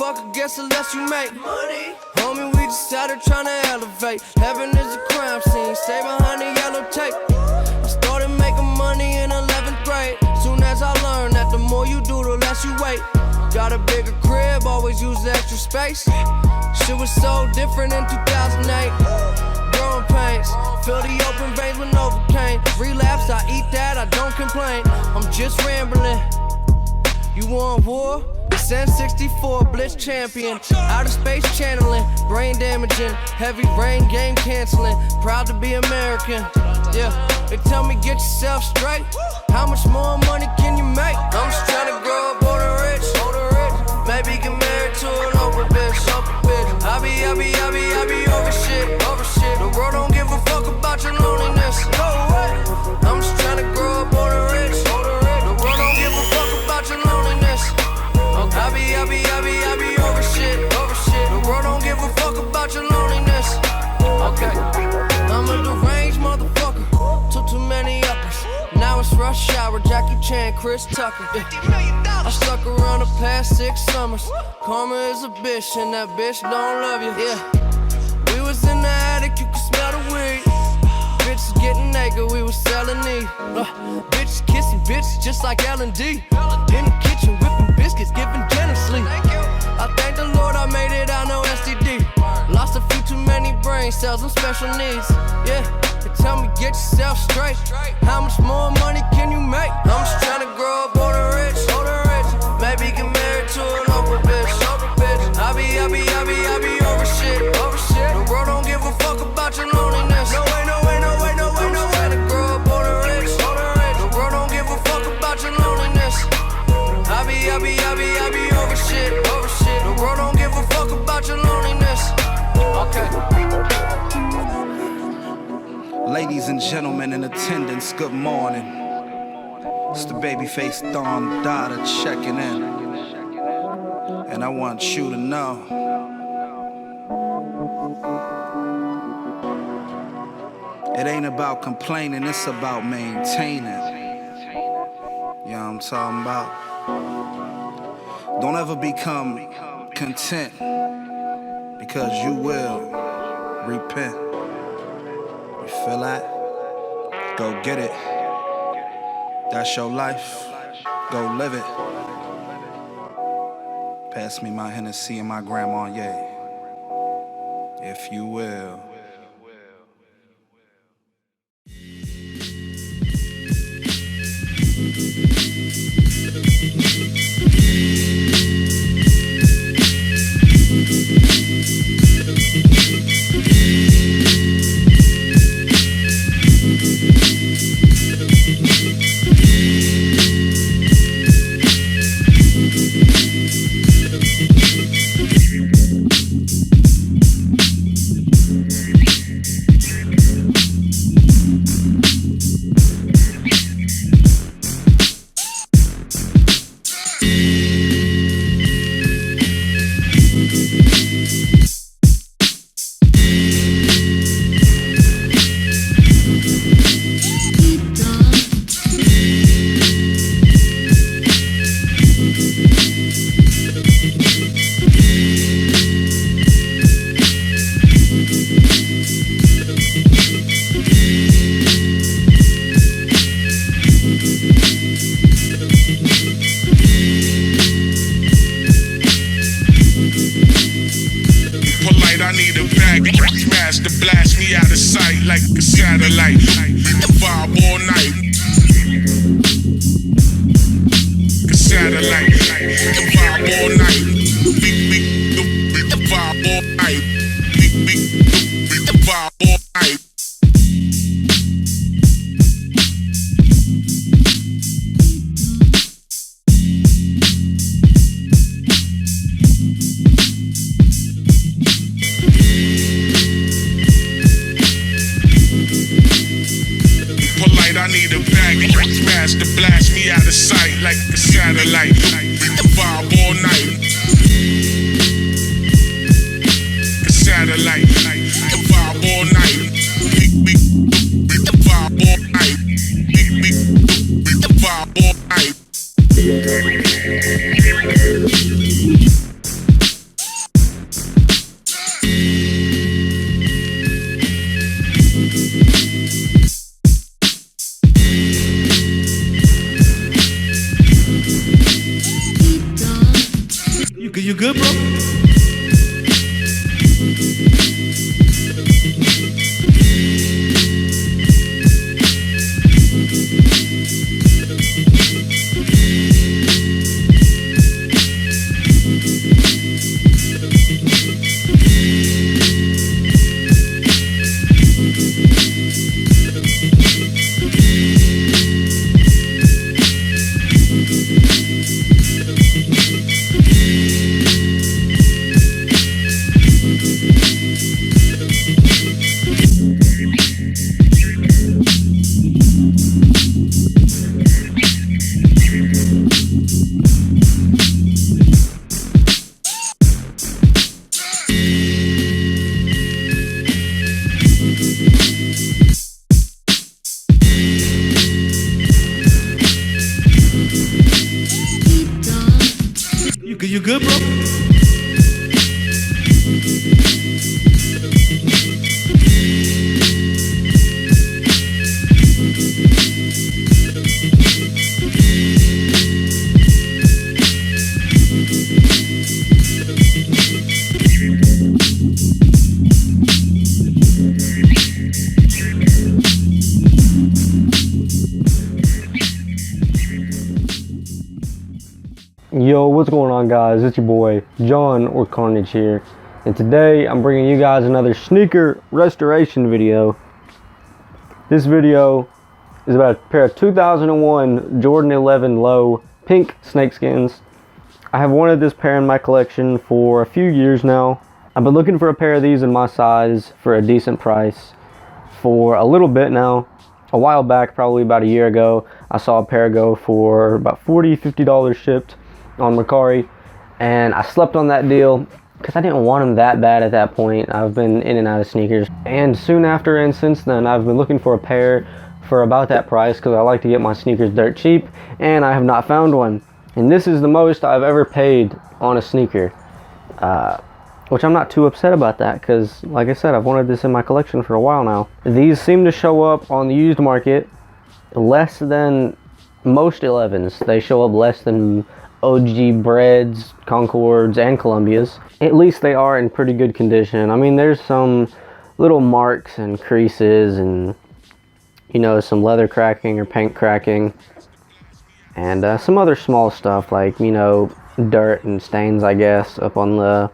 fuck, I guess, unless you make money. Homie, we just out here tryna elevate. Heaven is a crime scene, stay behind the yellow tape. I started making money in 11th grade. Soon as I learned that the more you do, the less you wait. Got a bigger crib, always use the extra space. Shit was so different in 2008. Growing pains, fill the open veins with Novocaine. Relapse, I eat that, I don't complain. I'm just rambling. You want war? It's N64, Blitz champion. Outer space channeling, brain damaging. Heavy rain, game canceling. Proud to be American. Yeah, they tell me get yourself straight. How much more money can you make? I'm just trying to grow up older rich. Maybe get married to an Oprah bitch. I be over shit. The world don't give a fuck about your loneliness. No way. I'm just trying to grow up older rich. The world don't give a fuck about your loneliness. I be over shit. The world don't give a fuck about your loneliness. Okay, I'm a deranged motherfucker. Took too many uppers. Now it's rush hour, Jackie Chan, Chris Tucker. I stuck around the past 6 summers. Karma is a bitch and that bitch don't love you. Yeah, we was in the attic, you could smell the weed. Bitches getting naked, we was selling knee. Bitches kissing bitches just like L&D. In the kitchen whipping biscuits, giving generously. I thank the Lord I made it out, no STD. Lost a few too many brain cells and special needs. Yeah, they tell me get yourself straight. How much more money can you make? I'm just trying to grow up older rich. Maybe get married to an Oprah bitch. I be over shit. The world don't give a fuck about your loneliness. No way. I'm just trying to grow up older rich. The world don't give a fuck about your loneliness. I be over shit. The world don't give a fuck about your loneliness. Okay. Ladies and gentlemen in attendance, good morning. It's the babyface Dawn Dada checking in. And I want you to know it ain't about complaining, it's about maintaining. You know what I'm talking about? Don't ever become content, because you will repent. You feel that? Go get it. That's your life. Go live it. Pass me my Hennessy and my Grandma, yeah. If you will. You good, bro? You good, bro? Yo, what's going on, guys? It's your boy John or Carnage here, and today I'm bringing you guys another sneaker restoration video. This video is about a pair of 2001 Jordan 11 low pink snakeskins. I have wanted this pair in my collection for a few years now. I've been looking for a pair of these in my size for a decent price for a little bit now. A while back, probably about a year ago, I saw a pair go for about $40–50 shipped on Mercari, and I slept on that deal because I didn't want them that bad at that point. I've been in and out of sneakers, and soon after and since then I've been looking for a pair for about that price because I like to get my sneakers dirt cheap, and I have not found one. And this is the most I've ever paid on a sneaker, which I'm not too upset about that because, like I said, I've wanted this in my collection for a while now. These seem to show up on the used market less than most 11s. They show up less than OG Breads, Concords, and Columbias. At least they are in pretty good condition. I mean, there's some little marks and creases and, you know, some leather cracking or paint cracking, and some other small stuff like, you know, dirt and stains, I guess, up on the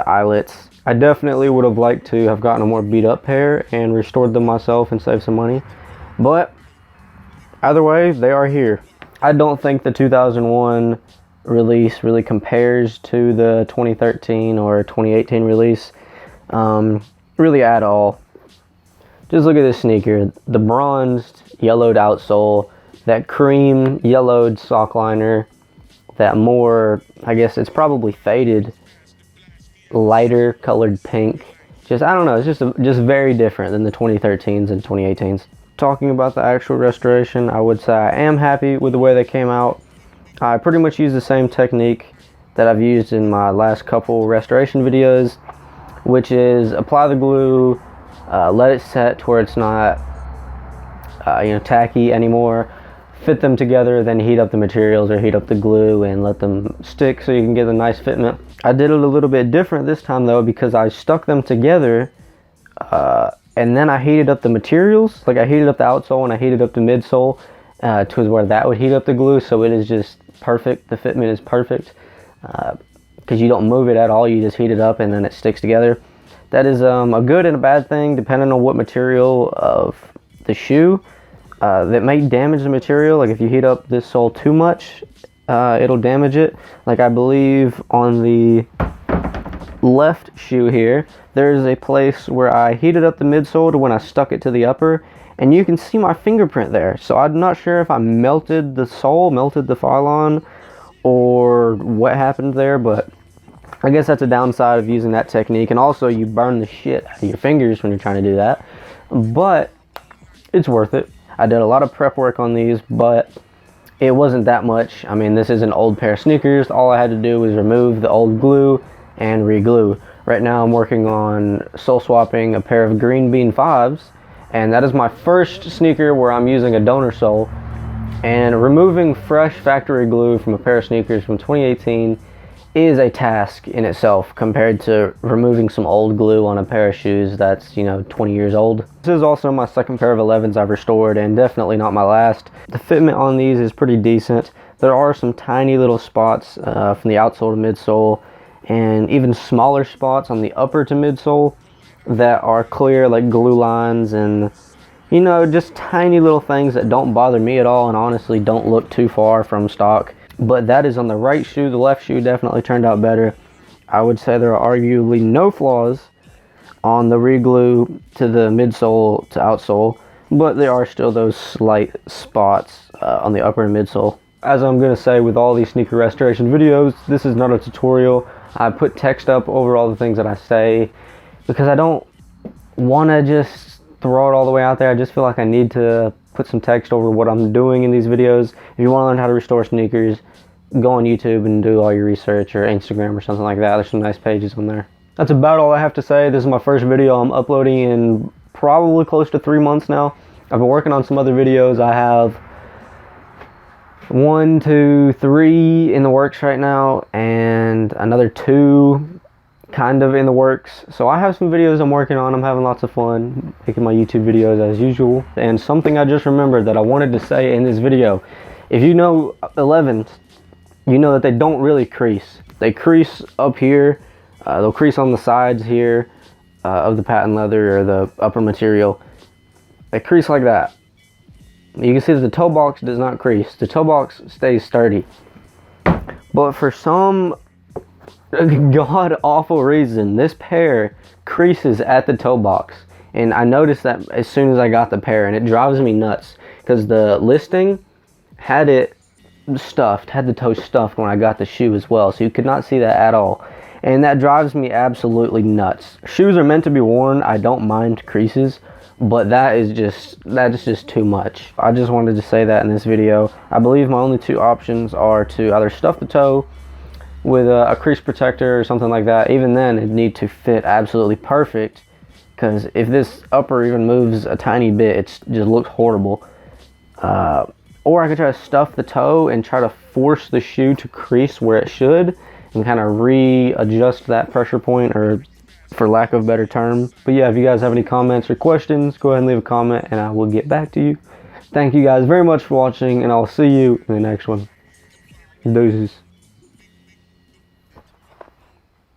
eyelets. I definitely would have liked to have gotten a more beat up pair and restored them myself and saved some money, but either way, they are here. I don't think the 2001 release really compares to the 2013 or 2018 release really at all. Just look at this sneaker. The bronzed yellowed outsole, that cream yellowed sock liner, that more, I guess it's probably faded, lighter colored pink. Just, I don't know, it's just very different than the 2013s and 2018s. Talking about the actual restoration, I would say I am happy with the way they came out. I pretty much use the same technique that I've used in my last couple restoration videos, which is apply the glue, let it set to where it's not you know, tacky anymore, fit them together, then heat up the materials or heat up the glue and let them stick so you can get a nice fitment. I did it a little bit different this time though, because I stuck them together and then I heated up the materials. Like, I heated up the outsole and I heated up the midsole to where that would heat up the glue, so it is just perfect. The fitment is perfect because you don't move it at all. You just heat it up and then it sticks together. That is a good and a bad thing depending on what material of the shoe. That may damage the material. Like, if you heat up this sole too much, it'll damage it. Like, I believe on the left shoe here, there's a place where I heated up the midsole to when I stuck it to the upper, and you can see my fingerprint there. So I'm not sure if I melted the sole, melted the phylon, or what happened there, but I guess that's a downside of using that technique. And also, you burn the shit out of your fingers when you're trying to do that, but it's worth it. I did a lot of prep work on these, but it wasn't that much. I mean, this is an old pair of sneakers. All I had to do was remove the old glue and re-glue. Right now I'm working on sole swapping a pair of green bean 5s, and that is my first sneaker where I'm using a donor sole and removing fresh factory glue from a pair of sneakers from 2018 is a task in itself compared to removing some old glue on a pair of shoes that's, you know, 20 years old. This is also my second pair of 11s I've restored, and definitely not my last. The fitment on these is pretty decent. There are some tiny little spots from the outsole to midsole, and even smaller spots on the upper to midsole that are clear, like glue lines, and, you know, just tiny little things that don't bother me at all and honestly don't look too far from stock. But that is on the right shoe. The left shoe definitely turned out better. I would say there are arguably no flaws on the Reglue to the midsole to outsole, but there are still those slight spots on the upper and midsole. As I'm going to say with all these sneaker restoration videos, this is not a tutorial. I put text up over all the things that I say because I don't want to just throw it all the way out there. I just feel like I need to put some text over what I'm doing in these videos. If you want to learn how to restore sneakers, go on YouTube and do all your research, or Instagram or something like that. There's some nice pages on there. That's about all I have to say. This is my first video I'm uploading in probably close to 3 months now. I've been working on some other videos. I have 1, 2, 3 in the works right now, and another 2 kind of in the works. So I have some videos I'm working on. I'm having lots of fun making my YouTube videos as usual. And something I just remembered that I wanted to say in this video: if you know 11s, you know that they don't really crease. They crease up here. They'll crease on the sides here of the patent leather or the upper material. They crease like that. You can see that the toe box does not crease. The toe box stays sturdy. But for some god-awful reason, this pair creases at the toe box. And I noticed that as soon as I got the pair, and it drives me nuts. Because the listing had it stuffed, had the toe stuffed when I got the shoe as well. So you could not see that at all. And that drives me absolutely nuts. Shoes are meant to be worn. I don't mind creases. But that is just too much. I just wanted to say that in this video. I believe my only 2 options are to either stuff the toe with a crease protector or something like that. Even then, it'd need to fit absolutely perfect, because if this upper even moves a tiny bit, it just looks horrible. Or I could try to stuff the toe and try to force the shoe to crease where it should and kind of readjust that pressure point, or for lack of a better term. But yeah, if you guys have any comments or questions, go ahead and leave a comment and I will get back to you. Thank you guys very much for watching, and I'll see you in the next one. Deuces.